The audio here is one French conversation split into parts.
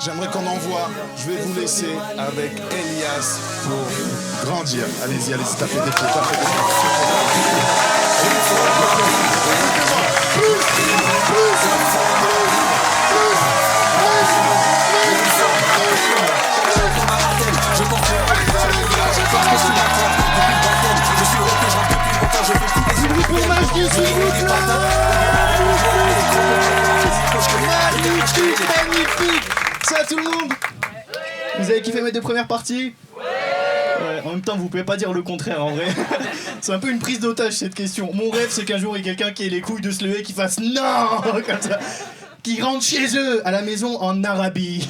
J'aimerais qu'on envoie. Je vais vous laisser avec Elias pour grandir. Allez-y, allez-y, tapez des pieds, tapez des Magnifique. Ça tout le monde. Vous avez kiffé mes deux premières parties? Ouais, en même temps, vous pouvez pas dire le contraire en vrai. C'est un peu une prise d'otage cette question. Mon rêve, c'est qu'un jour il y ait quelqu'un qui ait les couilles de se lever, qui fasse non comme ça, qui rentre chez eux à la maison en Arabie.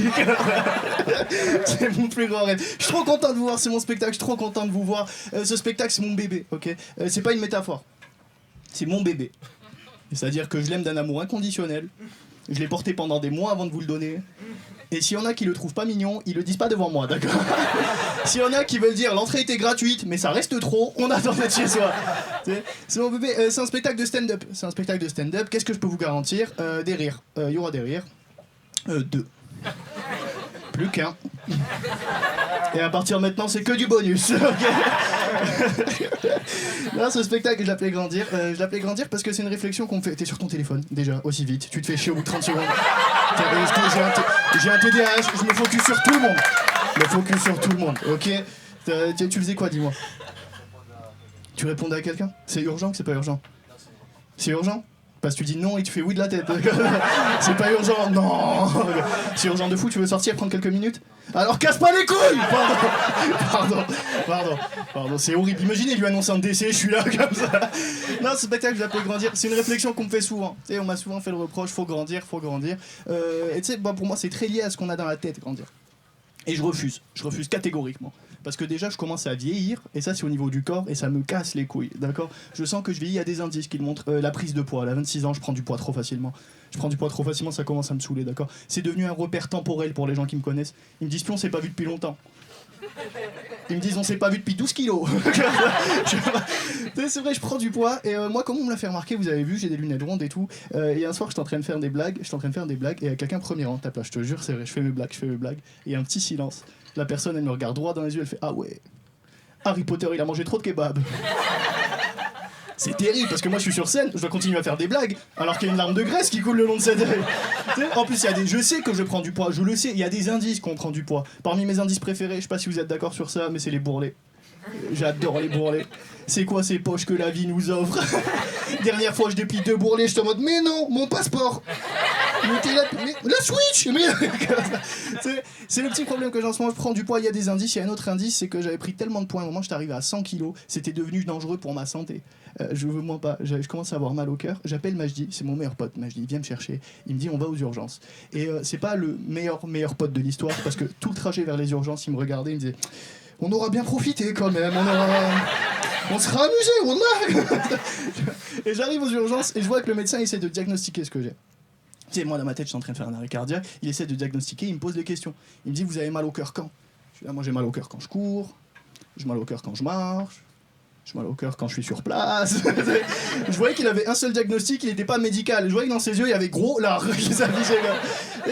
C'est mon plus grand rêve. Je suis trop content de vous voir, c'est mon spectacle. Je suis trop content de vous voir. Ce spectacle, c'est mon bébé, ok. C'est pas une métaphore. C'est mon bébé. C'est-à-dire que je l'aime d'un amour inconditionnel. Je l'ai porté pendant des mois avant de vous le donner. Et s'il y en a qui le trouvent pas mignon, ils le disent pas devant moi, d'accord? S'il y en a qui veulent dire l'entrée était gratuite, mais ça reste trop, on attend d'être chez soi. C'est mon bébé, c'est un spectacle de stand-up. C'est un spectacle de stand-up. Qu'est-ce que je peux vous garantir? Des rires. Il y aura des rires. Deux. Plus qu'un. Et à partir de maintenant, c'est que du bonus. Là, ce spectacle, je l'appelais grandir. Je l'appelais grandir parce que c'est une réflexion qu'on me fait. T'es sur ton téléphone, déjà, aussi vite. Tu te fais chier au bout de 30 secondes. J'ai un TDAH, je me focus sur tout le monde. Je me focus sur tout le monde, ok? Tu faisais quoi, dis-moi? Tu répondais à quelqu'un? C'est urgent ou c'est pas urgent? C'est urgent? Parce que tu dis non et tu fais oui de la tête. C'est pas urgent, non. C'est urgent de fou, tu veux sortir, prendre quelques minutes? Alors casse pas les couilles. Pardon, c'est horrible. Imaginez lui annoncer un décès, je suis là comme ça. Non, ce spectacle, je l'appelle grandir. C'est une réflexion qu'on me fait souvent. Tu sais, on m'a souvent fait le reproche, faut grandir. Et tu sais, pour moi, c'est très lié à ce qu'on a dans la tête, grandir. Et je refuse catégoriquement. Parce que déjà, je commence à vieillir, et ça, c'est au niveau du corps, et ça me casse les couilles, d'accord? Je sens que je vieillis, il y a des indices qui le montrent. La prise de poids, à 26 ans, je prends du poids trop facilement. Ça commence à me saouler, d'accord? C'est devenu un repère temporel pour les gens qui me connaissent. Ils me disent, plus on s'est pas vu depuis longtemps. Ils me disent, on s'est pas vu depuis 12 kilos. C'est vrai, je prends du poids, et moi, comme on me l'a fait remarquer, vous avez vu, j'ai des lunettes rondes et tout, et un soir, j'étais en train de faire des blagues, et il y a quelqu'un premier rang, tape là, je te jure, c'est vrai, je fais mes blagues, et il y a un petit silence. La personne, elle me regarde droit dans les yeux, elle fait « Ah ouais, Harry Potter, il a mangé trop de kebab. » C'est terrible, parce que moi, je suis sur scène, je dois continuer à faire des blagues, alors qu'il y a une larme de graisse qui coule le long de cette œil. En plus, je sais que je prends du poids, je le sais, il y a des indices qu'on prend du poids. Parmi mes indices préférés, je sais pas si vous êtes d'accord sur ça, mais c'est les bourrelets. J'adore les bourrelets. C'est quoi ces poches que la vie nous offre? Dernière fois, je déplie 2 bourrelets, je suis en mode « Mais non, mon passeport !» Mais la Switch. C'est le petit problème que j'ai en ce moment. Je prends du poids, il y a des indices. Il y a un autre indice, c'est que j'avais pris tellement de poids à un moment, j'étais arrivé à 100 kilos. C'était devenu dangereux pour ma santé. Je veux moins pas. Je commence à avoir mal au cœur. J'appelle Majdi, c'est mon meilleur pote. Majdi, il vient me chercher. Il me dit on va aux urgences. Et c'est pas le meilleur pote de l'histoire, parce que tout le trajet vers les urgences, il me regardait, il me disait on aura bien profité quand même. On sera amusé, wallah. Et j'arrive aux urgences et je vois que le médecin essaie de diagnostiquer ce que j'ai. Tu sais, moi dans ma tête, je suis en train de faire un arrêt cardiaque, il essaie de diagnostiquer, il me pose des questions. Il me dit, vous avez mal au cœur quand? Je dis, ah, moi j'ai mal au cœur quand je cours, j'ai mal au cœur quand je marche, j'ai mal au cœur quand je suis sur place. Je voyais qu'il avait un seul diagnostic, il n'était pas médical. Je voyais que dans ses yeux, il y avait gros lard qui s'affichait là.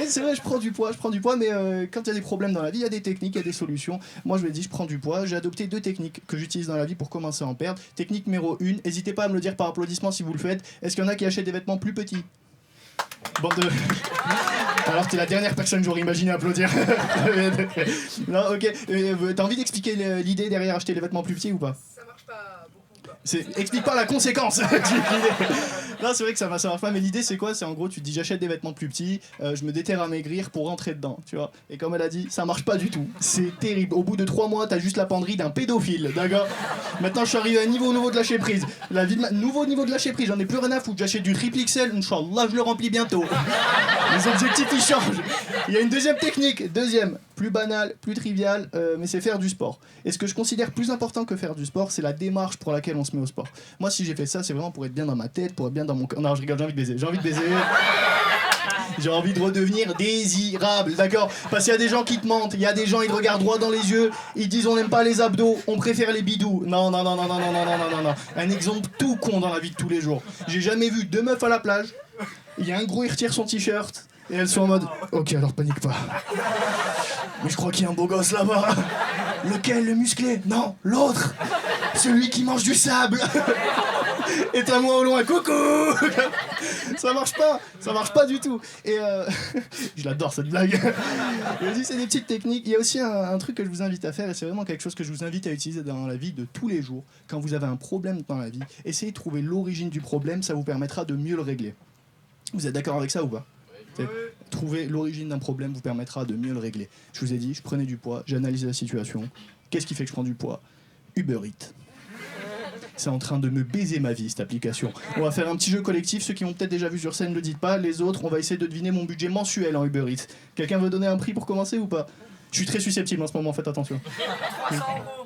Et c'est vrai, je prends du poids, mais quand il y a des problèmes dans la vie, il y a des techniques, il y a des solutions. Moi, je me dis, je prends du poids. J'ai adopté 2 techniques que j'utilise dans la vie pour commencer à en perdre. Technique numéro 1, n'hésitez pas à me le dire par applaudissement si vous le faites. Est-ce qu'il y en a qui achètent des vêtements plus petits? Bande de... Alors t'es la dernière personne que j'aurais imaginé applaudir. Non, ok. T'as envie d'expliquer l'idée derrière acheter les vêtements plus petits ou pas? Ça marche pas beaucoup. Explique pas la conséquence. Non, c'est vrai que ça marche pas, mais l'idée c'est quoi? C'est en gros, tu te dis j'achète des vêtements plus petits, je me déterre à maigrir pour rentrer dedans, tu vois. Et comme elle a dit, ça marche pas du tout. C'est terrible. Au bout de 3 mois, t'as juste la penderie d'un pédophile, d'accord? Maintenant, je suis arrivé à un niveau nouveau de lâcher prise. Nouveau niveau de lâcher prise, j'en ai plus rien à foutre. J'achète du triple XL, Inch'Allah, je le remplis bientôt. Les objectifs ils changent. Il y a une deuxième technique, plus banale, plus triviale, mais c'est faire du sport. Et ce que je considère plus important que faire du sport, c'est la démarche pour laquelle on se met au sport. Moi, si j'ai fait ça, c'est vraiment pour être bien dans ma tête, pour être bien dans mon corps. Non, je rigole, j'ai envie de baiser. J'ai envie de redevenir désirable, d'accord? Parce qu'il y a des gens qui te mentent, il y a des gens, ils te regardent droit dans les yeux, ils disent on n'aime pas les abdos, on préfère les bidous. Non. Un exemple tout con dans la vie de tous les jours. J'ai jamais vu 2 meufs à la plage, il y a un gros, il retire son t-shirt, Et elles sont en mode, ok, alors panique pas. Mais je crois qu'il y a un beau gosse là-bas. Lequel, le musclé? Non, l'autre. Celui qui mange du sable. Et t'as moi au loin, coucou. Ça marche pas du tout. Et je l'adore cette blague. Vas-y, c'est des petites techniques. Il y a aussi un truc que je vous invite à faire, et c'est vraiment quelque chose que je vous invite à utiliser dans la vie de tous les jours. Quand vous avez un problème dans la vie, essayez de trouver l'origine du problème, ça vous permettra de mieux le régler. Vous êtes d'accord avec ça ou pas? Trouver l'origine d'un problème vous permettra de mieux le régler. Je vous ai dit, je prenais du poids, j'analysais la situation. Qu'est-ce qui fait que je prends du poids? Uber Eats. C'est en train de me baiser ma vie, cette application. On va faire un petit jeu collectif. Ceux qui m'ont peut-être déjà vu sur scène ne le dites pas. Les autres, on va essayer de deviner mon budget mensuel en Uber Eats. Quelqu'un veut donner un prix pour commencer ou pas? Je suis très susceptible en ce moment, faites attention.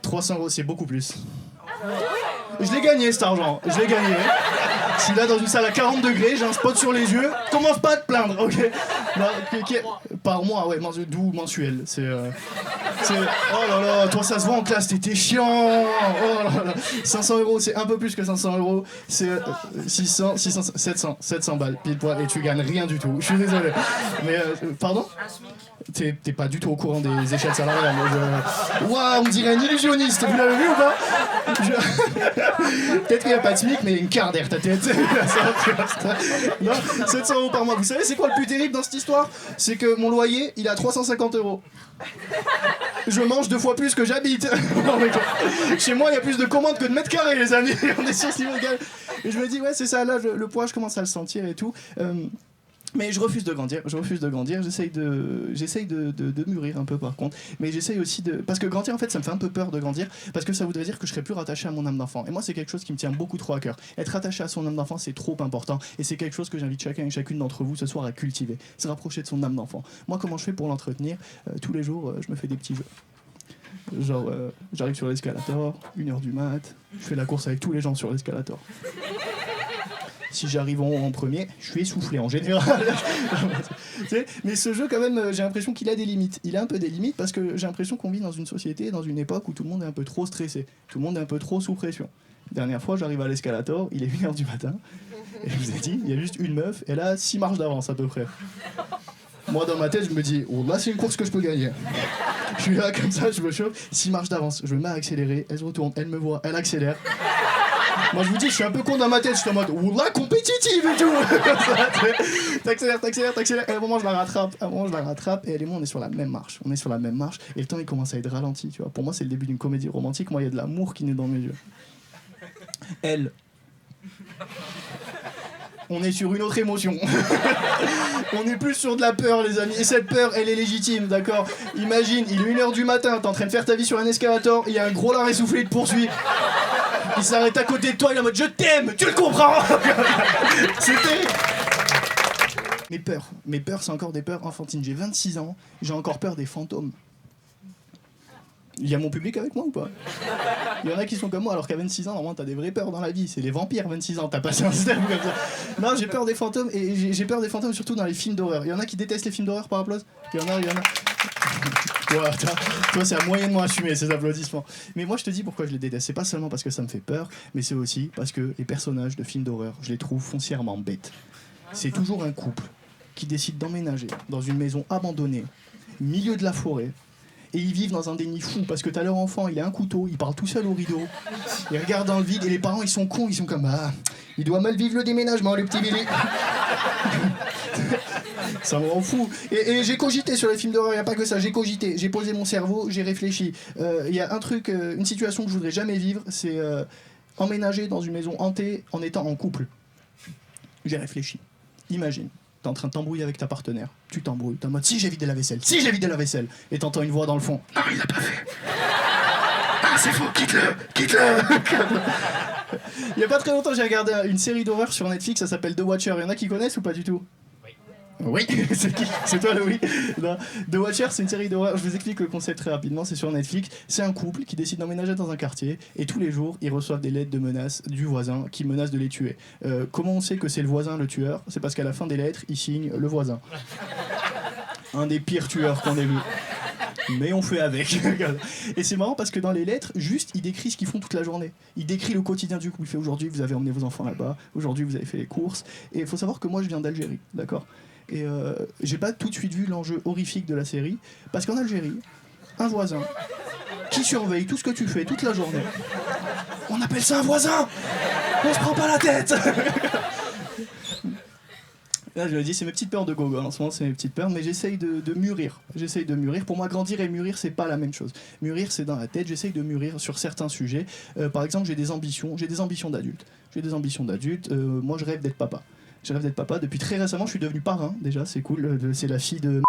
300 €, c'est beaucoup plus. Je l'ai gagné cet argent, je l'ai gagné. Je suis là dans une salle à 40 degrés, j'ai un spot sur les yeux. Commence pas à te plaindre, ok? Par mois, ouais, d'où mensuel. C'est. Oh là là, toi ça se voit en classe, t'étais chiant. Oh là là. 500 €, c'est un peu plus que 500 €. C'est 700 balles, pile poil, et tu gagnes rien du tout. Je suis désolé. Mais, pardon? T'es pas du tout au courant des échelles salariales. Waouh, on dirait un illusionniste, vous l'avez vu ou pas? Peut-être qu'il n'y a pas de SMIC, mais il y a une quart derrière ta tête. Non, 700 € par mois. Vous savez, c'est quoi le plus terrible dans cette histoire? C'est que mon loyer, il est à 350 €. Je mange 2 fois plus que j'habite. Chez moi, il y a plus de commandes que de mètres carrés, les amis. On est sur ce niveau égal. Et je me dis, ouais, c'est ça, là, le poids, je commence à le sentir et tout. Mais je refuse de grandir, j'essaye de mûrir un peu par contre, mais j'essaye aussi de... Parce que grandir en fait ça me fait un peu peur de grandir, parce que ça voudrait dire que je serais plus rattaché à mon âme d'enfant, et moi c'est quelque chose qui me tient beaucoup trop à cœur. Être attaché à son âme d'enfant c'est trop important, et c'est quelque chose que j'invite chacun et chacune d'entre vous ce soir à cultiver, se rapprocher de son âme d'enfant. Moi comment je fais pour l'entretenir? Tous les jours je me fais des petits jeux. Genre j'arrive sur l'escalator, 1h du mat, je fais la course avec tous les gens sur l'escalator. Si j'arrive en premier, je suis essoufflé en général. Mais ce jeu, quand même, j'ai l'impression qu'il a des limites. Il a un peu des limites parce que j'ai l'impression qu'on vit dans une société, dans une époque où tout le monde est un peu trop stressé. Tout le monde est un peu trop sous pression. Dernière fois, j'arrive à l'escalator, il est 1h du matin. Et je vous ai dit, il y a juste une meuf, elle a 6 marches d'avance à peu près. Moi, dans ma tête, je me dis, oh là, c'est une course que je peux gagner. Je suis là, comme ça, je me chauffe, 6 marches d'avance. Je me mets à accélérer, elle se retourne, elle me voit, elle accélère. Moi je vous dis, je suis un peu con dans ma tête, je suis en mode oula compétitive et tout. T'accélères, et à un moment je la rattrape, et elle et moi on est sur la même marche. Et le temps il commence à être ralenti, tu vois. Pour moi c'est le début d'une comédie romantique, moi il y a de l'amour qui naît dans mes yeux. Elle. On est sur une autre émotion. On est plus sur de la peur, les amis. Et cette peur, elle est légitime, d'accord? Imagine, il est 1h du matin, t'es en train de faire ta vie sur un escalator, il y a un gros lard essoufflé, il te poursuit. Il s'arrête à côté de toi, il est en mode je t'aime, tu le comprends? C'est terrible. Mes peurs, c'est encore des peurs enfantines. J'ai 26 ans, j'ai encore peur des fantômes. Il y a mon public avec moi ou pas? Il y en a qui sont comme moi, alors qu'à 26 ans, normalement, t'as des vraies peurs dans la vie. C'est les vampires, 26 ans, t'as passé un step comme ça. Non, j'ai peur des fantômes, et j'ai peur des fantômes surtout dans les films d'horreur. Il y en a qui détestent les films d'horreur par applause? Il y en a. Ouais, toi, c'est à moyennement assumé ces applaudissements. Mais moi, je te dis pourquoi je les déteste. C'est pas seulement parce que ça me fait peur, mais c'est aussi parce que les personnages de films d'horreur, je les trouve foncièrement bêtes. C'est toujours un couple qui décide d'emménager dans une maison abandonnée, milieu de la forêt. Et ils vivent dans un déni fou parce que t'as leur enfant, il a un couteau, il parle tout seul au rideau, il regarde dans le vide et les parents ils sont cons, ils sont comme ah, il doit mal vivre le déménagement le petit Billy. Ça me rend fou. Et j'ai cogité sur les films d'horreur, il n'y a pas que ça, j'ai cogité, j'ai posé mon cerveau, j'ai réfléchi. Il y a un truc, une situation que je voudrais jamais vivre, c'est emménager dans une maison hantée en étant en couple. J'ai réfléchi. Imagine. T'es en train de t'embrouiller avec ta partenaire. Tu t'embrouilles. T'es en mode si j'ai vidé la vaisselle. Et t'entends une voix dans le fond. Non, il l'a pas fait. Ah, c'est faux, quitte-le. Il y a pas très longtemps, j'ai regardé une série d'horreur sur Netflix, ça s'appelle The Watcher. Il y en a qui connaissent ou pas du tout? Oui, c'est qui? C'est toi le oui. Non. The Watcher, c'est une série d'horreur. Je vous explique le concept très rapidement. C'est sur Netflix. C'est un couple qui décide d'emménager dans un quartier et tous les jours, ils reçoivent des lettres de menaces du voisin qui menace de les tuer. Comment on sait que c'est le voisin le tueur? C'est parce qu'à la fin des lettres, il signe le voisin. Un des pires tueurs qu'on ait vu. Mais on fait avec. Et c'est marrant parce que dans les lettres, juste, il décrit ce qu'ils font toute la journée. Il décrit le quotidien du couple. Il fait aujourd'hui, vous avez emmené vos enfants là-bas. Aujourd'hui, vous avez fait les courses. Et il faut savoir que moi, je viens d'Algérie, d'accord? Et j'ai pas tout de suite vu l'enjeu horrifique de la série, parce qu'en Algérie, un voisin qui surveille tout ce que tu fais toute la journée, on appelle ça un voisin. On se prend pas la tête. Là, je le dis, c'est mes petites peurs de gogo. En ce moment, c'est mes petites peurs, mais j'essaye de mûrir. J'essaye de mûrir. Pour moi, grandir et mûrir, c'est pas la même chose. Mûrir, c'est dans la tête. J'essaye de mûrir sur certains sujets. Par exemple, j'ai des ambitions d'adulte. Moi, je rêve d'être papa. Je rêve d'être papa. Depuis très récemment, je suis devenu parrain. Déjà, c'est cool. C'est la fille de.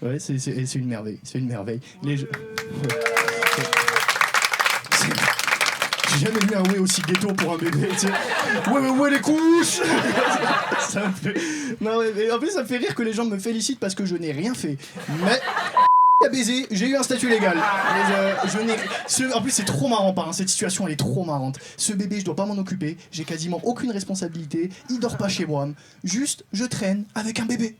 Ouais, c'est une merveille. C'est une merveille. Ouais. J'ai jamais vu un ouais aussi ghetto pour un bébé, tu sais. Ouais, les couches. Ça me fait... Non, mais en plus, ça me fait rire que les gens me félicitent parce que je n'ai rien fait. Mais... a baisé, j'ai eu un statut légal. En plus, c'est trop marrant, cette situation, elle est trop marrante. Ce bébé, je dois pas m'en occuper, j'ai quasiment aucune responsabilité, il dort pas chez moi. Juste, je traîne avec un bébé.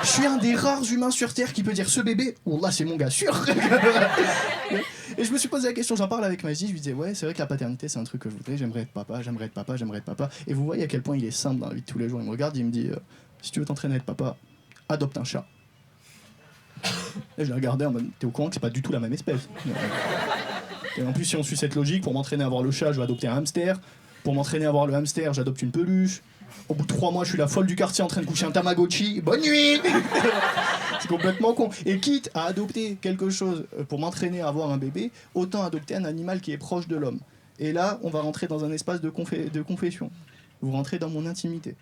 Je suis un des rares humains sur Terre qui peut dire ce bébé, oh là, c'est mon gars sûr. Et je me suis posé la question, j'en parle avec Magie, je lui disais ouais, c'est vrai que la paternité c'est un truc que je voudrais, j'aimerais être papa. Et vous voyez à quel point il est simple dans la vie de tous les jours. Il me regarde, il me dit si tu veux t'entraîner à être papa, adopte un chat. Et je l'ai regardé en mode t'es au courant que c'est pas du tout la même espèce. Et en plus, si on suit cette logique, pour m'entraîner à avoir le chat, je vais adopter un hamster. Pour m'entraîner à avoir le hamster, j'adopte une peluche. Au bout de 3 mois, je suis la folle du quartier en train de coucher un Tamagotchi. Bonne nuit. C'est complètement con. Et quitte à adopter quelque chose pour m'entraîner à avoir un bébé, autant adopter un animal qui est proche de l'homme. Et là, on va rentrer dans un espace de confession. Vous rentrez dans mon intimité.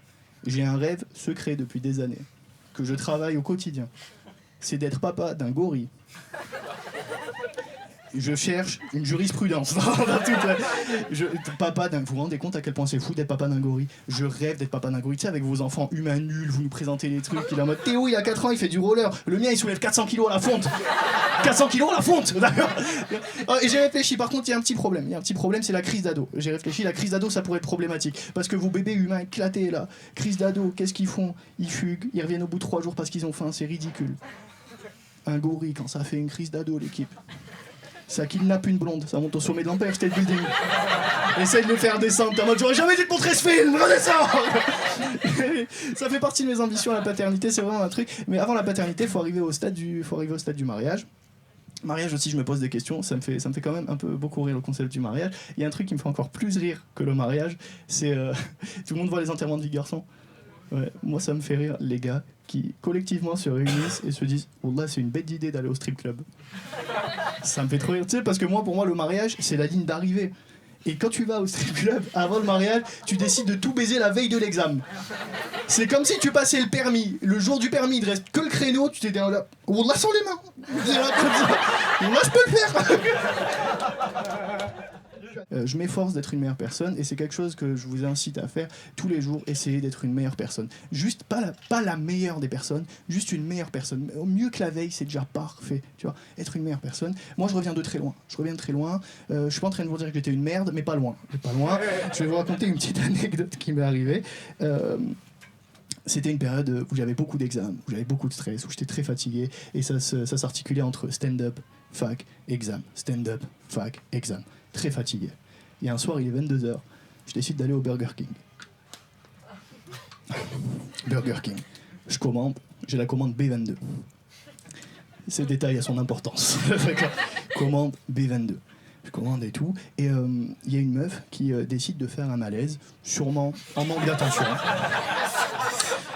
J'ai un rêve secret depuis des années, que je travaille au quotidien. C'est d'être papa d'un gorille. Je cherche une jurisprudence. Papa d'un... Vous vous rendez compte à quel point c'est fou d'être papa d'un gorille? Je rêve d'être papa d'un gorille. Tu sais, avec vos enfants humains nuls, vous nous présentez les trucs. Il est en mode Théo, il a 4 ans, il fait du roller. Le mien, il soulève 400 kilos à la fonte. 400 kilos à la fonte, d'accord. Et j'ai réfléchi. Par contre, il y a un petit problème. C'est la crise d'ado. J'ai réfléchi, la crise d'ado, ça pourrait être problématique. Parce que vos bébés humains éclatés, là, crise d'ado, qu'est-ce qu'ils font? Ils fuguent, ils reviennent au bout de 3 jours parce qu'ils ont faim. C'est ridicule. Un gorille, quand ça fait une crise d'ado, l'équipe. Ça kidnappe une blonde, ça monte au sommet de l'Empire State Building. Essaye de le faire descendre, t'es en mode j'aurais jamais dû te montrer ce film, redescends. Ça fait partie de mes ambitions, la paternité, c'est vraiment un truc. Mais avant la paternité, faut arriver au stade du mariage. Mariage aussi, je me pose des questions, ça me fait quand même un peu beaucoup rire le concept du mariage. Il y a un truc qui me fait encore plus rire que le mariage, c'est tout le monde voit les enterrements de vie de garçon. Ouais, moi ça me fait rire les gars qui collectivement se réunissent et se disent oh là c'est une bête d'idée d'aller au strip club. Ça me fait trop rire, tu sais, parce que pour moi le mariage c'est la ligne d'arrivée. Et quand tu vas au strip club avant le mariage, tu décides de tout baiser la veille de l'examen. C'est comme si tu passais le permis, le jour du permis, il ne reste que le créneau, tu t'étais là, oh là sans les mains. Moi je peux le faire. Je m'efforce d'être une meilleure personne et c'est quelque chose que je vous incite à faire tous les jours, essayer d'être une meilleure personne. Juste pas la meilleure des personnes, juste une meilleure personne. Au mieux que la veille, c'est déjà parfait, tu vois, être une meilleure personne. Moi, je reviens de très loin. Je suis pas en train de vous dire que j'étais une merde, mais pas loin. Je vais vous raconter une petite anecdote qui m'est arrivée. C'était une période où j'avais beaucoup d'examens, où j'avais beaucoup de stress, où j'étais très fatigué et ça s'articulait entre stand-up, fac, examen, stand-up, fac, examen. Très fatigué. Et un soir, il est 22h, je décide d'aller au Burger King. Burger King. Je commande, j'ai la commande B22. Ce détail a son importance. Commande B22. Je commande et tout, et il y a une meuf qui décide de faire un malaise, sûrement en manque d'attention.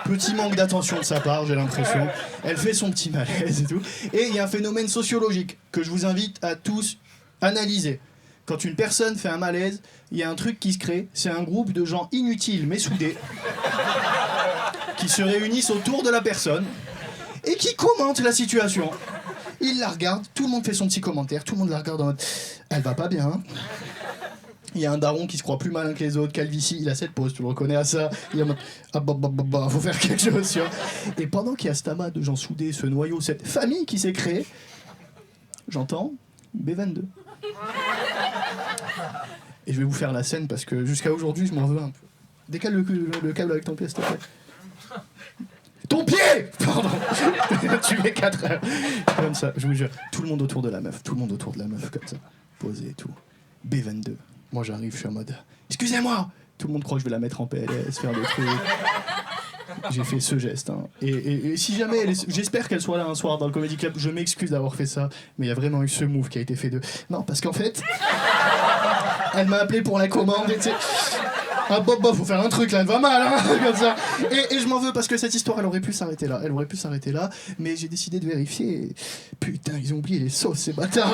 Petit manque d'attention de sa part, j'ai l'impression. Elle fait son petit malaise et tout. Et il y a un phénomène sociologique que je vous invite à tous analyser. Quand une personne fait un malaise, il y a un truc qui se crée, c'est un groupe de gens inutiles mais soudés qui se réunissent autour de la personne et qui commentent la situation. Ils la regardent, tout le monde fait son petit commentaire, tout le monde la regarde en mode « Elle va pas bien hein ?» Il y a un daron qui se croit plus malin que les autres, Calvici, il a cette pose, tu le reconnais à ça. Il est en mode « Ah bah, faut faire quelque chose, tu vois. » Et pendant qu'il y a ce tamas de gens soudés, ce noyau, cette famille qui s'est créée, j'entends B22. Et je vais vous faire la scène parce que jusqu'à aujourd'hui, je m'en veux un peu. Décale le câble avec ton pied, s'il te plaît. Ton pied! Pardon. Tu mets 4 heures. Comme ça, je vous jure. Tout le monde autour de la meuf, comme ça. Posé et tout. B22. Moi, j'arrive, je suis en mode... Excusez-moi! Tout le monde croit que je vais la mettre en PLS, faire des trucs. J'ai fait ce geste. Hein. Et si jamais, j'espère qu'elle soit là un soir dans le Comedy Club, je m'excuse d'avoir fait ça, mais il y a vraiment eu ce move qui a été fait de... Non, parce qu'en fait, elle m'a appelé pour la commande, et tu sais... Ah faut faire un truc là, elle va mal, hein, comme ça. Et je m'en veux parce que cette histoire, elle aurait pu s'arrêter là, mais j'ai décidé de vérifier. Et... Putain, ils ont oublié les sauces, ces bâtards.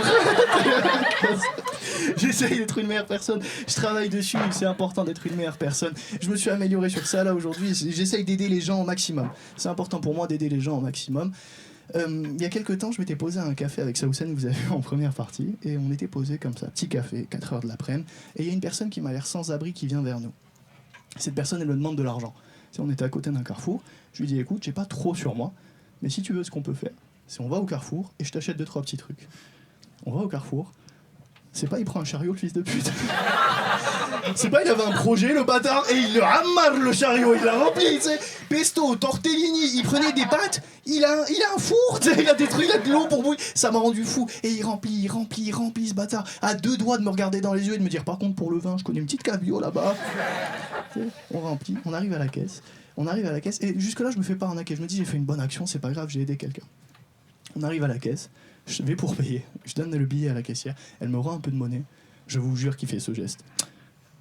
J'essaye d'être une meilleure personne, je travaille dessus, c'est important d'être une meilleure personne. Je me suis amélioré sur ça là aujourd'hui, j'essaye d'aider les gens au maximum. C'est important pour moi d'aider les gens au maximum. Il y a quelques temps, je m'étais posé à un café avec Saoussen, vous avez vu en première partie, et on était posé comme ça, petit café, 4h de l'après-midi, et il y a une personne qui m'a l'air sans abri qui vient vers nous. Cette personne, elle me demande de l'argent. Si on était à côté d'un carrefour, je lui dis écoute, j'ai pas trop sur moi, mais si tu veux, ce qu'on peut faire, c'est on va au carrefour et je t'achète 2-3 petits trucs. On va au carrefour. C'est pas il prend un chariot, le fils de pute. C'est pas il avait un projet, le bâtard, et il le ramasse le chariot, il l'a rempli, tu sais. Pesto, tortellini, il prenait des pâtes, il a un four, tu sais, il a des trucs, il a de l'eau pour bouillir. Ça m'a rendu fou. Et il remplit ce bâtard. À 2 doigts de me regarder dans les yeux et de me dire par contre pour le vin, je connais une petite cave bio là-bas. On remplit, on arrive à la caisse. Et jusque-là, je me fais pas arnaquer. Je me dis j'ai fait une bonne action, c'est pas grave, j'ai aidé quelqu'un. On arrive à la caisse. Je vais pour payer, je donne le billet à la caissière, elle me rend un peu de monnaie, je vous jure qu'il fait ce geste.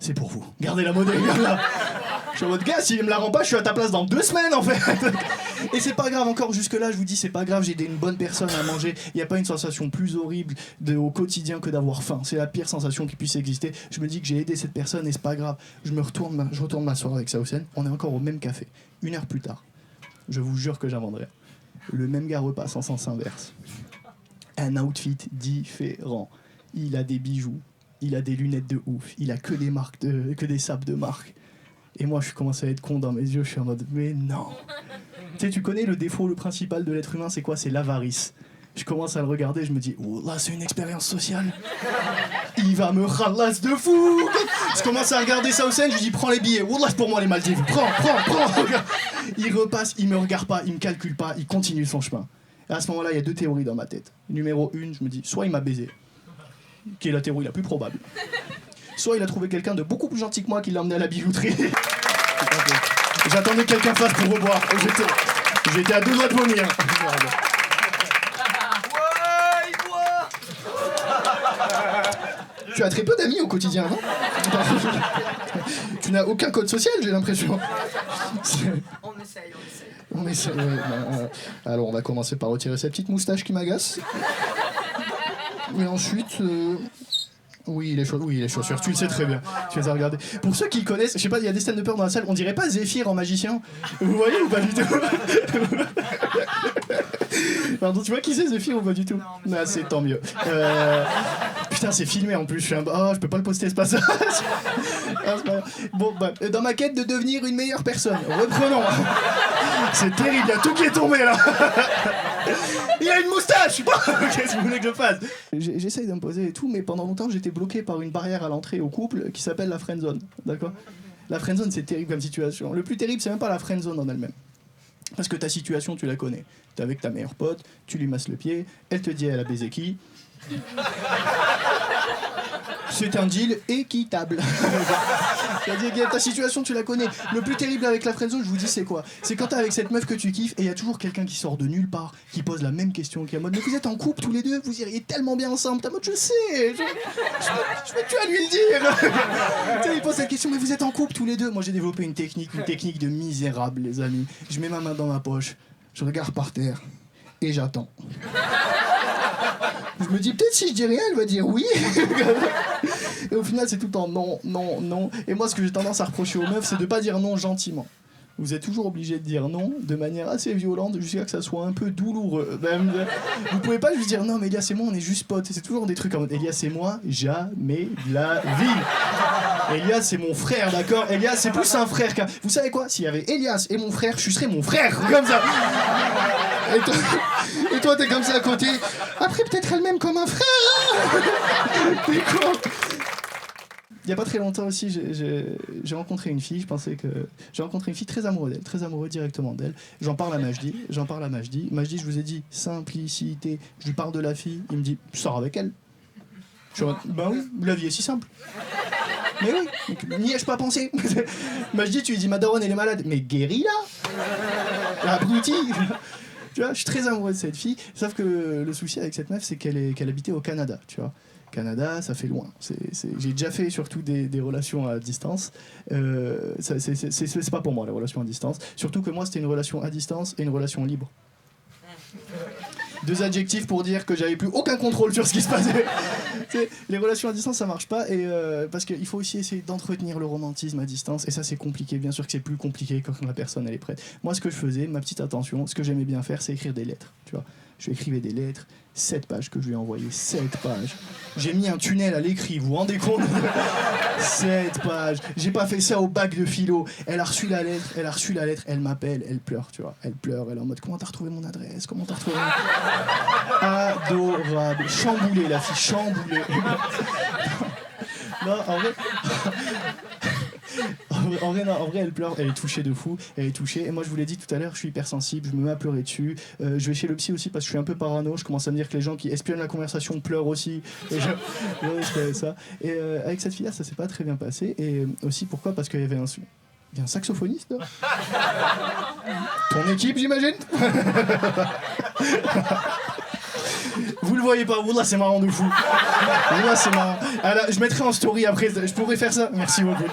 C'est pour vous, gardez la monnaie, regarde-la. Je suis en mode gars, s'il me la rend pas, je suis à ta place dans 2 semaines en fait. Et c'est pas grave, encore jusque-là, je vous dis, c'est pas grave, j'ai aidé une bonne personne à manger. Il n'y a pas une sensation plus horrible au quotidien que d'avoir faim. C'est la pire sensation qui puisse exister. Je me dis que j'ai aidé cette personne et c'est pas grave. Je retourne m'asseoir avec Saoussen, on est encore au même café. 1 heure plus tard, je vous jure que j'inventerai. Le même gars repasse en sens inverse. Un outfit différent. Il a des bijoux, il a des lunettes de ouf, il a que des sapes de marque. Et moi, je commence à être con dans mes yeux, je suis en mode, mais non. Tu sais, tu connais le défaut, le principal de l'être humain, c'est quoi? C'est l'avarice. Je commence à le regarder, je me dis, oh là, c'est une expérience sociale. Il va me ralasse de fou. Je commence à regarder ça au scène, je lui dis, prends les billets. Oh là, c'est pour moi les Maldives. Prends. Il repasse, il me regarde pas, il me calcule pas, il continue son chemin. Et à ce moment-là, il y a 2 théories dans ma tête. Numéro 1, je me dis, soit il m'a baisé, qui est la théorie la plus probable. Soit il a trouvé quelqu'un de beaucoup plus gentil que moi qui l'a emmené à la bijouterie. J'attendais que quelqu'un fasse pour revoir. J'étais à 2 doigts de vomir. Tu as très peu d'amis au quotidien, non? Tu n'as aucun code social, j'ai l'impression. On essaye. Alors, on va commencer par retirer cette petite moustache qui m'agace. Et ensuite... Oui, les chaussures, tu le sais très bien. Tu les as regardées. Pour ceux qui le connaissent, je sais pas, il y a des scènes de peur dans la salle, on dirait pas Zéphyr en magicien. Vous voyez ou pas du tout? Pardon, tu vois qui c'est Zéphyr ou pas du tout? Non, c'est tant mieux. Putain, c'est filmé en plus. Je peux pas le poster ce passage. Bon, bah, dans ma quête de devenir une meilleure personne, reprenons. C'est terrible, il y a tout qui est tombé là. Il a une moustache. Qu'est-ce que vous voulez que je fasse? J'essaye de me poser et tout, mais pendant longtemps j'étais bloqué par une barrière à l'entrée au couple qui s'appelle la friendzone. D'accord? La friendzone, c'est terrible comme situation. Le plus terrible, c'est même pas la friendzone en elle-même. Parce que ta situation, tu la connais. T'es avec ta meilleure pote, tu lui masses le pied, elle te dit elle a baisé qui. C'est un deal équitable. C'est-à-dire que ta situation, tu la connais. Le plus terrible avec la friendzone, je vous dis, c'est quoi? C'est quand t'es avec cette meuf que tu kiffes et il y a toujours quelqu'un qui sort de nulle part, qui pose la même question, qui est en mode mais vous êtes en couple tous les deux, vous iriez tellement bien ensemble. T'es en mode je sais, tu vas lui le dire. Tu sais, il pose cette question, mais vous êtes en couple tous les deux. Moi j'ai développé une technique de misérable, les amis. Je mets ma main dans ma poche, je regarde par terre et j'attends. Je me dis peut-être si je dis rien, elle va dire oui. Et au final, c'est tout en non. Et moi, ce que j'ai tendance à reprocher aux meufs, c'est de pas dire non gentiment. Vous êtes toujours obligé de dire non de manière assez violente jusqu'à que ça soit un peu douloureux. Vous pouvez pas juste dire non, mais Elias et moi, on est juste potes. C'est toujours des trucs en mode Elias et moi, jamais de la vie. Elias, c'est mon frère, d'accord? Elias, c'est plus un frère qu'un. Vous savez quoi? S'il y avait Elias et mon frère, je serais mon frère, comme ça. Et toi, t'es comme ça à côté. Après, peut-être elle m'aime comme un frère. T'es con. Il y a pas très longtemps aussi, j'ai rencontré une fille. J'ai rencontré une fille très amoureuse d'elle, très amoureux directement d'elle. J'en parle à Majdi. Majdi, je vous ai dit simplicité. Je lui parle de la fille. Il me dit sors avec elle. Je suis en mode, ben oui, la vie est si simple. Mais oui, n'y ai-je pas pensé. Moi je dis, tu lui dis, ma daronne elle est malade. Mais guéris-la. Abruti. Tu vois, je suis très amoureux de cette fille, sauf que le souci avec cette meuf, c'est qu'elle habitait au Canada, tu vois. Canada, ça fait loin. J'ai déjà fait surtout des relations à distance. C'est pas pour moi, les relations à distance. Surtout que moi, c'était une relation à distance et une relation libre. 2 adjectifs pour dire que j'avais plus aucun contrôle sur ce qui se passait. Les relations à distance, ça marche pas, parce qu'il faut aussi essayer d'entretenir le romantisme à distance, et ça c'est compliqué. Bien sûr que c'est plus compliqué quand la personne elle est prête. Moi, ce que je faisais, ma petite attention, ce que j'aimais bien faire, c'est écrire des lettres. Tu vois, je lui écrivais des lettres, 7 pages que je lui ai envoyées, 7 pages. J'ai mis un tunnel à l'écrit, vous vous rendez compte? 7 pages. J'ai pas fait ça au bac de philo. Elle a reçu la lettre, elle m'appelle, elle pleure, tu vois. Elle pleure, elle est en mode, comment t'as retrouvé mon adresse? Comment t'as retrouvé mon... Adorable. Chamboulée, la fille, chamboulée. Non, en vrai, elle pleure, elle est touchée de fou, elle est touchée. Et moi, je vous l'ai dit tout à l'heure, je suis hypersensible, je me mets à pleurer dessus. Je vais chez le psy aussi parce que je suis un peu parano. Je commence à me dire que les gens qui espionnent la conversation pleurent aussi. Et je fais ça. Et avec cette fille-là, ça s'est pas très bien passé. Et aussi, pourquoi? Parce qu'il y avait un saxophoniste là. Ton équipe, j'imagine. Vous le voyez pas, là c'est marrant de fou. Là c'est marrant. Je mettrai en story après, je pourrais faire ça. Merci beaucoup.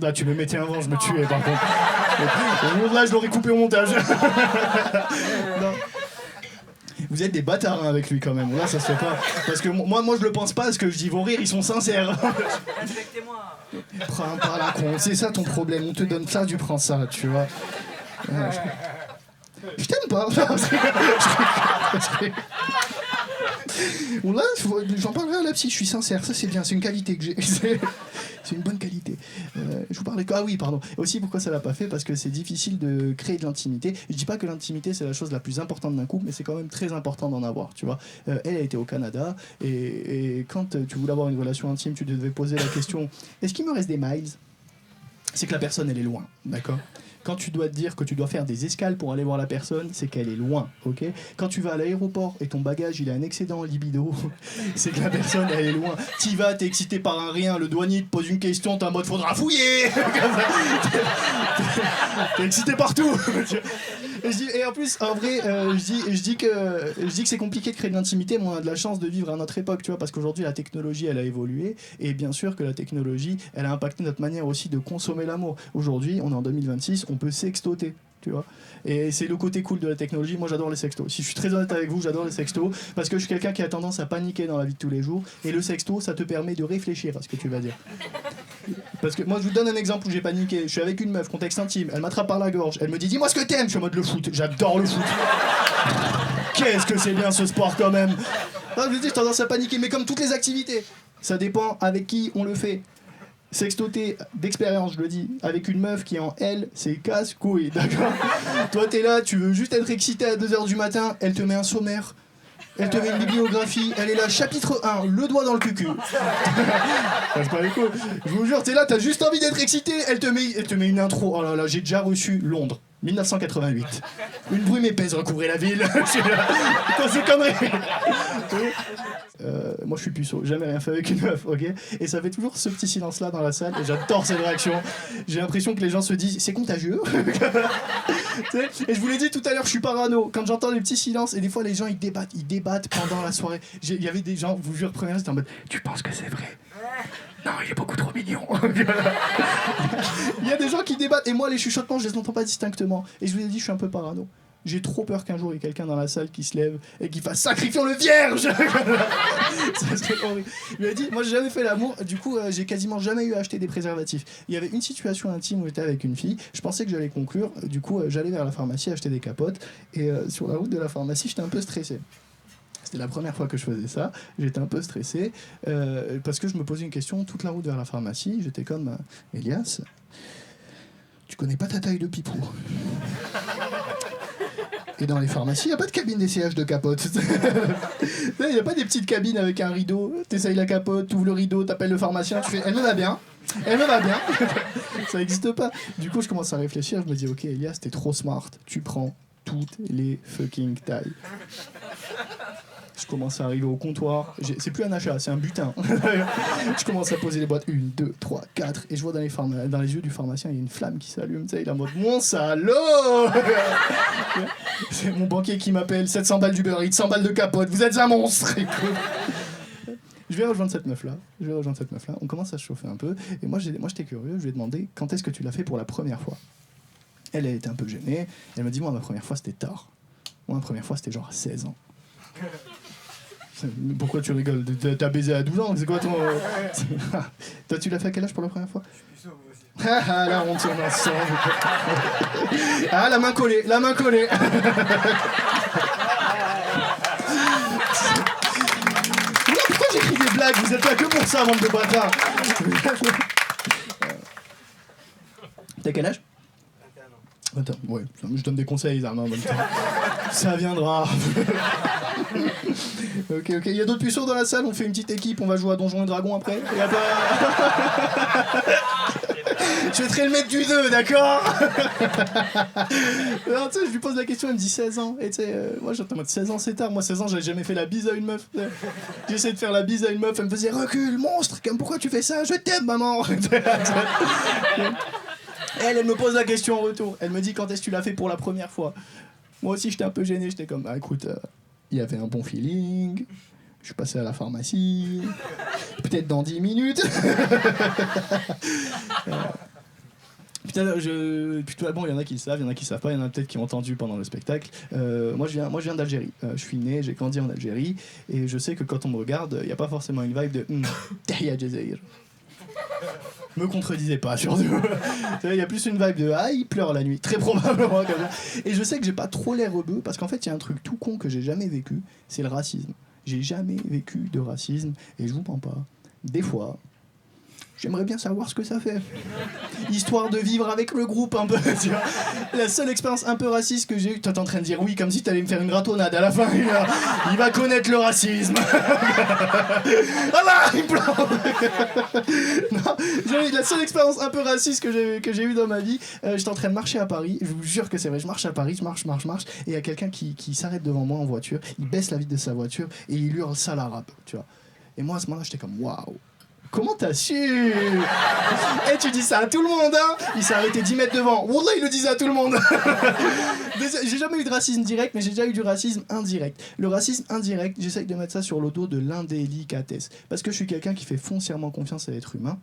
Là tu me mettais avant, je me tuais par contre. Là je l'aurais coupé au montage. Non. Vous êtes des bâtards hein, avec lui quand même. Là ça se fait pas. Parce que moi je le pense pas, parce que je dis vos rires ils sont sincères. Respectez-moi. Prends par la con, c'est ça ton problème. On te donne ça, tu prends ça, tu vois. Je t'aime pas. Bon là, j'en parlerai à la psy, je suis sincère, ça c'est bien, c'est une qualité que j'ai. C'est une bonne qualité. Je vous parlais... Ah oui, pardon. Aussi, pourquoi ça l'a pas fait? Parce que c'est difficile de créer de l'intimité. Je dis pas que l'intimité c'est la chose la plus importante d'un couple, mais c'est quand même très important d'en avoir, tu vois. Elle a été au Canada, et quand tu voulais avoir une relation intime, tu devais poser la question, est-ce qu'il me reste des miles? C'est que la personne elle est loin, d'accord? Quand tu dois te dire que tu dois faire des escales pour aller voir la personne, c'est qu'elle est loin, ok? Quand tu vas à l'aéroport et ton bagage il a un excédent libido, c'est que la personne elle est loin. T'y vas, t'es excité par un rien, le douanier te pose une question, t'es en mode faudra fouiller. T'es excité partout. Et en plus, en vrai, je dis que c'est compliqué de créer de l'intimité, mais on a de la chance de vivre à notre époque, tu vois, parce qu'aujourd'hui la technologie elle a évolué, et bien sûr que la technologie elle a impacté notre manière aussi de consommer l'amour. Aujourd'hui, on est en 2026, on peut sextoter. Tu vois, et c'est le côté cool de la technologie. Moi j'adore les sextos. Si je suis très honnête avec vous, j'adore les sextos parce que je suis quelqu'un qui a tendance à paniquer dans la vie de tous les jours, et le sexto ça te permet de réfléchir à ce que tu vas dire. Parce que moi je vous donne un exemple où j'ai paniqué. Je suis avec une meuf, contexte intime, elle m'attrape par la gorge, elle me dit dis-moi ce que t'aimes. Je suis en mode le foot, j'adore le foot. Qu'est-ce que c'est bien ce sport quand même. Non, je me dis j'ai tendance à paniquer, mais comme toutes les activités, ça dépend avec qui on le fait. Sextoter, d'expérience, je le dis, avec une meuf qui est en L, c'est casse-couille, d'accord? Toi, t'es là, tu veux juste être excité à 2h du matin, elle te met un sommaire, elle te met une bibliographie, elle est là, chapitre 1, le doigt dans le cucu. Passe pas les couilles. Je vous jure, t'es là, t'as juste envie d'être excité, elle te met une intro. Oh là là, j'ai déjà reçu Londres, 1988. Une brume épaisse recouvrait la ville. Quoi, c'est conneries. Moi je suis puceau, jamais rien fait avec une meuf, ok? Et ça fait toujours ce petit silence là dans la salle, et j'adore cette réaction. J'ai l'impression que les gens se disent c'est contagieux. Et je vous l'ai dit tout à l'heure, je suis parano. Quand j'entends les petits silences, et des fois les gens ils débattent pendant la soirée. Il y avait des gens, vous jure, première c'était en mode tu penses que c'est vrai? Non, il est beaucoup trop mignon. Il y a des gens qui débattent, et moi les chuchotements je les entends pas distinctement. Et je vous ai dit, je suis un peu parano. J'ai trop peur qu'un jour il y ait quelqu'un dans la salle qui se lève et qui fasse sacrifions le vierge. Ça serait horrible. Il m'a dit, moi j'ai jamais fait l'amour, du coup j'ai quasiment jamais eu à acheter des préservatifs. Il y avait une situation intime où j'étais avec une fille, je pensais que j'allais conclure, du coup j'allais vers la pharmacie acheter des capotes, et sur la route de la pharmacie j'étais un peu stressé. C'était la première fois que je faisais ça, j'étais un peu stressé parce que je me posais une question toute la route vers la pharmacie. J'étais comme Elias, tu connais pas ta taille de pipou? Et dans les pharmacies, il n'y a pas de cabine d'essayage de capote. Il n'y a pas des petites cabines avec un rideau. T'essayes la capote, t'ouvres le rideau, t'appelles le pharmacien, tu fais elle me va bien. Elle me va bien. Ça n'existe pas. Du coup, je commence à réfléchir. Je me dis, ok, Elias, t'es trop smart. Tu prends toutes les fucking tailles. Je commence à arriver au comptoir. C'est plus un achat, c'est un butin. Je commence à poser les boîtes. 1, 2, 3, 4. Et je vois dans les yeux du pharmacien, il y a une flamme qui s'allume. Tu sais, il est en mode mon salaud. C'est mon banquier qui m'appelle. 700 balles d'Uber Eats, 100 balles de capote. Vous êtes un monstre. Je vais rejoindre cette meuf-là. On commence à se chauffer un peu. Et moi, j'étais curieux. Je lui ai demandé quand est-ce que tu l'as fait pour la première fois. Elle était un peu gênée. Elle m'a dit moi, ma première fois, c'était tard. Moi, ma première fois, c'était genre à 16 ans. Pourquoi tu rigoles? T'as baisé à 12 ans? C'est quoi ton... Toi, tu l'as fait à quel âge pour la première fois? Je suis chaud, moi aussi. Ah, la honte sur ensemble. Ah, la main collée. Pourquoi j'écris des blagues? Vous êtes là que pour ça, bande de bâtards. T'as quel âge? 21 ans. Attends, ouais, je donne des conseils, Arnaud, en même temps. Ça viendra. Ok, il y a d'autres puceaux dans la salle, on fait une petite équipe, on va jouer à Donjons et Dragons après. Et après... Je vais te le mec du 2, d'accord? Alors, tu sais, je lui pose la question, elle me dit 16 ans. Et tu sais, moi j'entends 16 ans, c'est tard. Moi, 16 ans, j'avais jamais fait la bise à une meuf. J'essaie de faire la bise à une meuf, elle me faisait recule, monstre, pourquoi tu fais ça? Je t'aime, maman. Elle me pose la question en retour. Elle me dit quand est-ce que tu l'as fait pour la première fois. Moi aussi, j'étais un peu gêné. J'étais comme, écoute, il y avait un bon feeling. Je suis passé à la pharmacie. Peut-être dans 10 minutes. Putain, bon, il y en a qui le savent, il y en a qui le savent pas, il y en a peut-être qui ont entendu pendant le spectacle. Moi, je viens d'Algérie. Je suis né, j'ai grandi en Algérie. Et je sais que quand on me regarde, il n'y a pas forcément une vibe de Tahia Jazair. Me contredisez pas, surtout. Il y a plus une vibe de il pleure la nuit, très probablement. Comme ça. Et je sais que j'ai pas trop l'air rebeu, parce qu'en fait, il y a un truc tout con que j'ai jamais vécu, c'est le racisme. J'ai jamais vécu de racisme, et je vous mens pas. Des fois, j'aimerais bien savoir ce que ça fait. Histoire de vivre avec le groupe un peu, tu vois. La seule expérience un peu raciste que j'ai eue, toi t'es en train de dire oui comme si t'allais me faire une ratonnade à la fin. Il va connaître le racisme. Ah bah, il plante. Non, la seule expérience un peu raciste que j'ai eue dans ma vie, j'étais en train de marcher à Paris, je vous jure que c'est vrai, je marche à Paris, je marche, et il y a quelqu'un qui s'arrête devant moi en voiture, il baisse la vitre de sa voiture et il hurle sale arabe, tu vois. Et moi à ce moment-là j'étais comme waouh. Comment t'as su? Eh, tu dis ça à tout le monde, hein? Il s'est arrêté 10 mètres devant. Wallah, il le disait à tout le monde. J'ai jamais eu de racisme direct, mais j'ai déjà eu du racisme indirect. Le racisme indirect, j'essaye de mettre ça sur le dos de l'indélicatesse. Parce que je suis quelqu'un qui fait foncièrement confiance à l'être humain.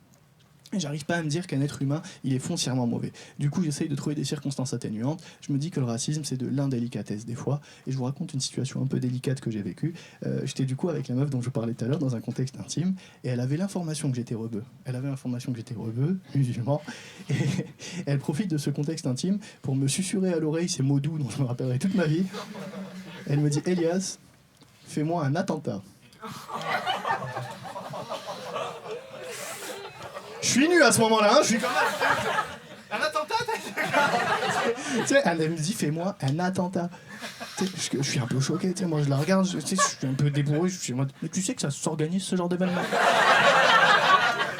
Et j'arrive pas à me dire qu'un être humain, il est foncièrement mauvais. Du coup, j'essaye de trouver des circonstances atténuantes. Je me dis que le racisme, c'est de l'indélicatesse des fois. Et je vous raconte une situation un peu délicate que j'ai vécue. J'étais du coup avec la meuf dont je parlais tout à l'heure dans un contexte intime. Et elle avait l'information que j'étais rebeu. Musulman. Et elle profite de ce contexte intime pour me susurrer à l'oreille ces mots doux dont je me rappellerai toute ma vie. Elle me dit, Elias, fais-moi un attentat. Je suis nu à ce moment-là, hein, je suis comme un attentat. Tu sais, elle me dit fais-moi un attentat. Je suis un peu choqué, tu sais, moi je la regarde, je suis un peu débourré, je suis en mode, mais tu sais que ça s'organise ce genre d'événement.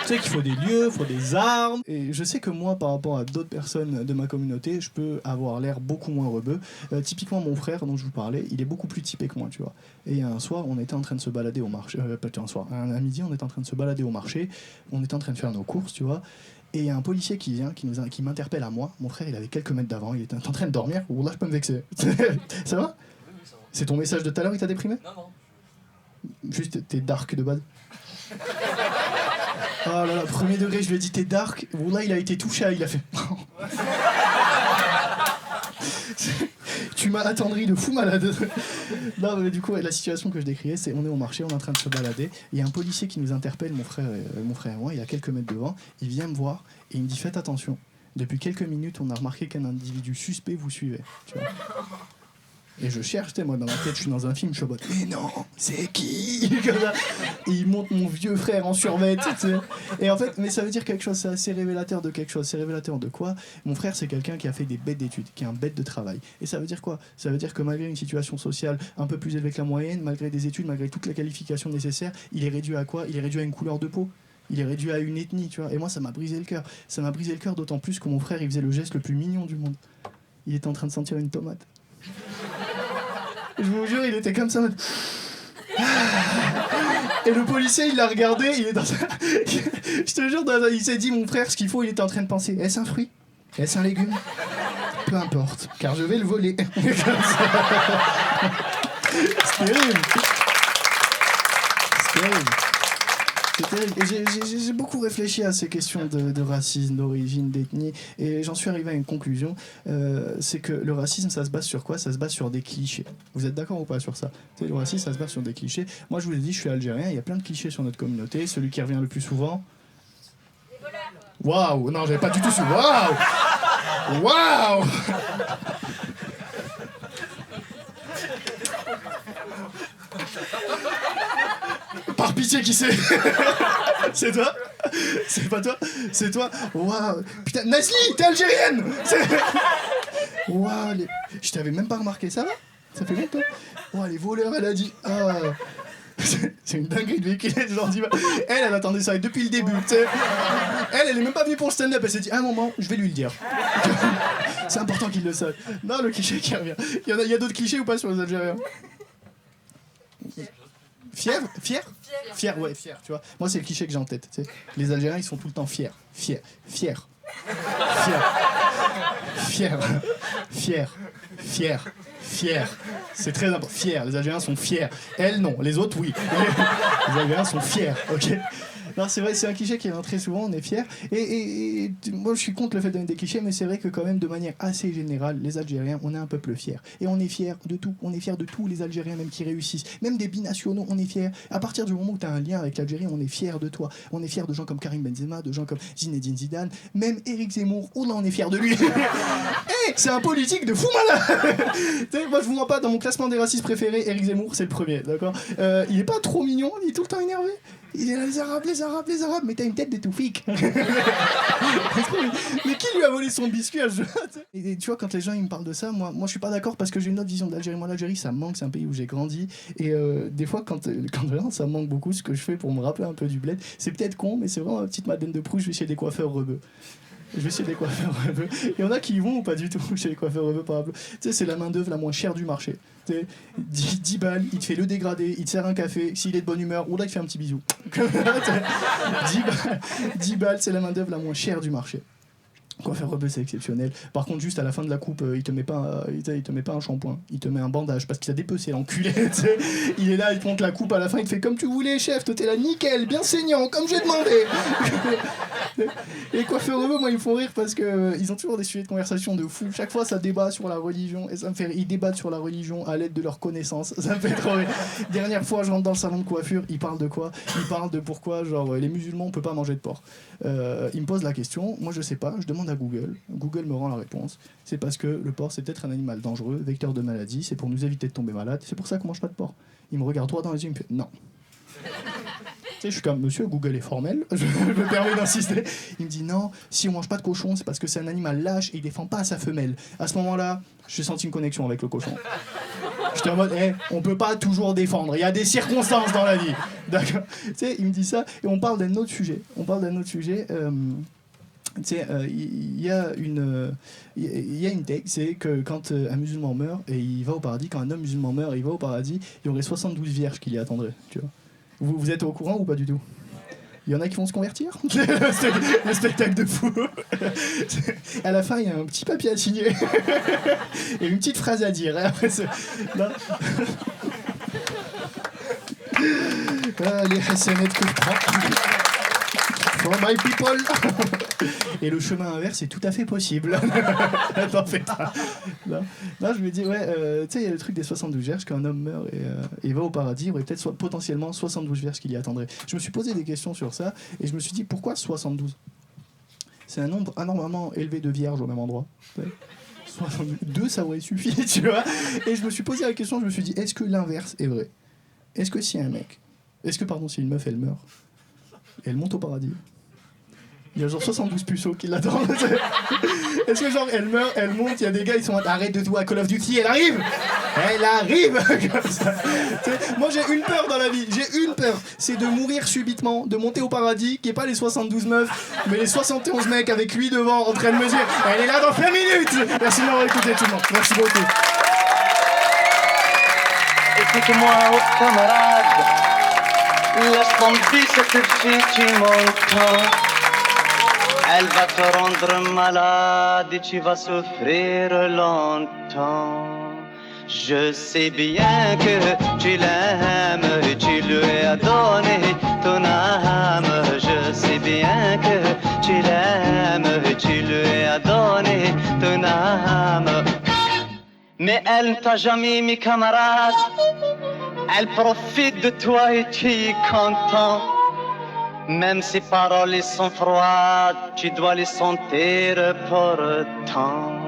Tu sais qu'il faut des lieux, il faut des armes. Et je sais que moi, par rapport à d'autres personnes de ma communauté, je peux avoir l'air beaucoup moins rebeu. Typiquement, mon frère dont je vous parlais, il est beaucoup plus typé que moi, tu vois. Et un soir, on était en train de se balader au marché. À midi, on était en train de se balader au marché. On était en train de faire nos courses, tu vois. Et il y a un policier qui vient, qui m'interpelle à moi. Mon frère, il avait quelques mètres d'avant. Il était en train de dormir. Oh là, je peux me vexer. Ça va? C'est ton message de tout à l'heure qui t'a déprimé? Non. Juste, t'es dark de base. Oh là là, premier degré, je lui ai dit t'es dark. Là, il a été touché, il a fait. Tu m'as attendri de fou malade. Non, mais du coup, la situation que je décrivais, c'est on est au marché, on est en train de se balader. Il y a un policier qui nous interpelle, mon frère et moi, il a quelques mètres devant. Il vient me voir et il me dit faites attention. Depuis quelques minutes, on a remarqué qu'un individu suspect vous suivait. Tu vois. Et je cherche, moi dans ma tête, je suis dans un film, je suis en mode mais non, c'est qui? Comme ça. Et il monte mon vieux frère en survêt, tu sais. Et en fait, mais ça veut dire quelque chose, c'est assez révélateur de quelque chose. C'est révélateur de quoi? Mon frère, c'est quelqu'un qui a fait des bêtes d'études, qui est un bête de travail. Et ça veut dire quoi? Ça veut dire que malgré une situation sociale un peu plus élevée que la moyenne, malgré des études, malgré toute la qualification nécessaire, il est réduit à quoi? Il est réduit à une couleur de peau. Il est réduit à une ethnie, tu vois. Et moi, ça m'a brisé le cœur. Ça m'a brisé le cœur d'autant plus que mon frère, il faisait le geste le plus mignon du monde. Il était en train de sentir une tomate. Je vous jure, il était comme ça. Et le policier, il l'a regardé, il est dans un... Je te jure, il s'est dit, mon frère, ce qu'il faut, il était en train de penser, est-ce un fruit? Est-ce un légume? Peu importe, car je vais le voler. C'est terrible. C'est terrible. C'est terrible. Et j'ai beaucoup réfléchi à ces questions de racisme, d'origine, d'ethnie, et j'en suis arrivé à une conclusion, c'est que le racisme, ça se base sur quoi? Ça se base sur des clichés. Vous êtes d'accord ou pas sur ça? Le racisme, ça se base sur des clichés. Moi, je vous l'ai dit, je suis algérien, il y a plein de clichés sur notre communauté. Celui qui revient le plus souvent... Waouh! Non, j'avais pas du tout su. Waouh! Waouh! Par pitié, qui c'est? C'est toi? C'est pas toi? C'est toi? Waouh! Putain, Nasli, t'es algérienne! Waouh! Je t'avais même pas remarqué, ça va? Ça fait longtemps? Waouh, les voleurs, elle a dit. Ah. C'est une dinguerie de véhiculer ce genre d'image. Elle attendait ça depuis le début. T'sais. Elle est même pas venue pour le stand-up. Elle s'est dit, à un moment, je vais lui le dire. C'est important qu'il le sache. Non, le cliché qui revient. Il y a d'autres clichés ou pas sur les Algériens? Fier? Fier, ouais, fier, tu vois. Moi, c'est le cliché que j'ai en tête. T'sais. Les Algériens, ils sont tout le temps fiers. Fier. C'est très important. Fiers. Les Algériens sont fiers. Elles, non. Les autres, oui. Les Algériens sont fiers, ok? Non, c'est vrai, c'est un cliché qui revient très souvent, on est fiers. Et moi, je suis contre le fait de donner des clichés, mais c'est vrai que quand même, de manière assez générale, les Algériens, on est un peuple fier. Et on est fiers de tout. On est fiers de tous les Algériens, même qui réussissent. Même des binationaux, on est fiers. À partir du moment où tu as un lien avec l'Algérie, on est fiers de toi. On est fiers de gens comme Karim Benzema, de gens comme Zinedine Zidane, même Éric Zemmour. Oh là, on est fiers de lui. Hey, c'est un politique de fou malade. Moi, je vous mens pas, dans mon classement des racistes préférés, Éric Zemmour, c'est le premier, d'accord? Il est pas trop mignon, il est tout le temps énervé. Il est là, les Arabes, mais t'as une tête de Toufik. Mais qui lui a volé son biscuit à ce jeu? Et tu vois, quand les gens ils me parlent de ça, moi je suis pas d'accord parce que j'ai une autre vision de l'Algérie. Moi, l'Algérie, ça me manque, c'est un pays où j'ai grandi. Et des fois, quand vraiment ça me manque beaucoup, ce que je fais pour me rappeler un peu du bled, c'est peut-être con, mais c'est vraiment ma petite Madeleine de Proust, je vais chez des coiffeurs rebeux. Il y en a qui y vont ou pas du tout chez les coiffeurs rebeux, par exemple. Tu sais, c'est la main-d'œuvre la moins chère du marché. 10 balles, il te fait le dégradé, il te sert un café, s'il est de bonne humeur, ou là il te fait un petit bisou. 10 balles, c'est la main-d'œuvre la moins chère du marché. Coiffeur rebeu, c'est exceptionnel. Par contre, juste à la fin de la coupe, il te met pas un shampoing, il te met un bandage parce qu'il a dépecé l'enculé. Il est là, il te monte la coupe à la fin, il te fait comme tu voulais, chef, toi t'es là nickel, bien saignant, comme j'ai demandé. Et les coiffeurs rebeux, moi ils me font rire parce que ils ont toujours des sujets de conversation de fou. Chaque fois, ça débat sur la religion et ça me fait rire. Ils débattent sur la religion à l'aide de leurs connaissances. Ça me fait trop rire. Dernière fois, je rentre dans le salon de coiffure, ils parlent de quoi? Ils parlent de pourquoi, genre, les musulmans on peut pas manger de porc. Ils me posent la question, moi je sais pas, je demande à Google. Google me rend la réponse. C'est parce que le porc c'est peut-être un animal dangereux, vecteur de maladie, c'est pour nous éviter de tomber malade, c'est pour ça qu'on mange pas de porc. Il me regarde droit dans les yeux, il me fait non. Tu sais, je suis comme monsieur, Google est formel, je me permets d'insister. Il me dit non, si on mange pas de cochon, c'est parce que c'est un animal lâche et il défend pas sa femelle. À ce moment-là, j'ai senti une connexion avec le cochon. J'étais en mode, on peut pas toujours défendre, il y a des circonstances dans la vie. D'accord. Tu sais, il me dit ça et on parle d'un autre sujet. Tu sais, il y a une take, c'est que quand un musulman meurt et il va au paradis, quand un homme musulman meurt et il va au paradis, il y aurait 72 vierges qui l'y attendraient. Tu vois. Vous êtes au courant ou pas du tout? Il y en a qui vont se convertir. Le spectacle de fou. À la fin, il y a un petit papier à signer et une petite phrase à dire. Et après, non. Les hasanettes que je prends. For my people. Et le chemin inverse est tout à fait possible. T'en fais pas. Non, je me dis, ouais, tu sais, il y a le truc des 72 vierges, qu'un homme meurt et va au paradis, il y aurait peut-être potentiellement 72 vierges qui l'y attendraient. Je me suis posé des questions sur ça et je me suis dit, pourquoi 72? C'est un nombre anormalement élevé de vierges au même endroit. 2, ça aurait suffi, tu vois. Et je me suis posé la question, je me suis dit, est-ce que l'inverse est vrai? Est-ce que si si une meuf, elle meurt, et elle monte au paradis, il y a genre 72 puceaux qui l'attendent. Est-ce que genre elle meurt, elle monte, il y a des gars, ils sont en mode arrête de jouer à Call of Duty, elle arrive comme ça. Moi j'ai une peur dans la vie, c'est de mourir subitement, de monter au paradis, qu'il n'y ait pas les 72 meufs, mais les 71 mecs avec lui devant en train de me dire elle est là dans 5 minutes. Merci de m'avoir écouté tout le monde, merci beaucoup. explique-moi, oh camarade. Laisse tomber cette fille qui m'entend. Elle va te rendre malade et tu vas souffrir longtemps. Je sais bien que tu l'aimes et tu lui as donné ton âme. Je sais bien que tu l'aimes et tu lui as donné ton âme. Mais elle ne t'a jamais mis camarade. Elle profite de toi et tu es content. Même ses paroles sont froides, tu dois les sentir pourtant.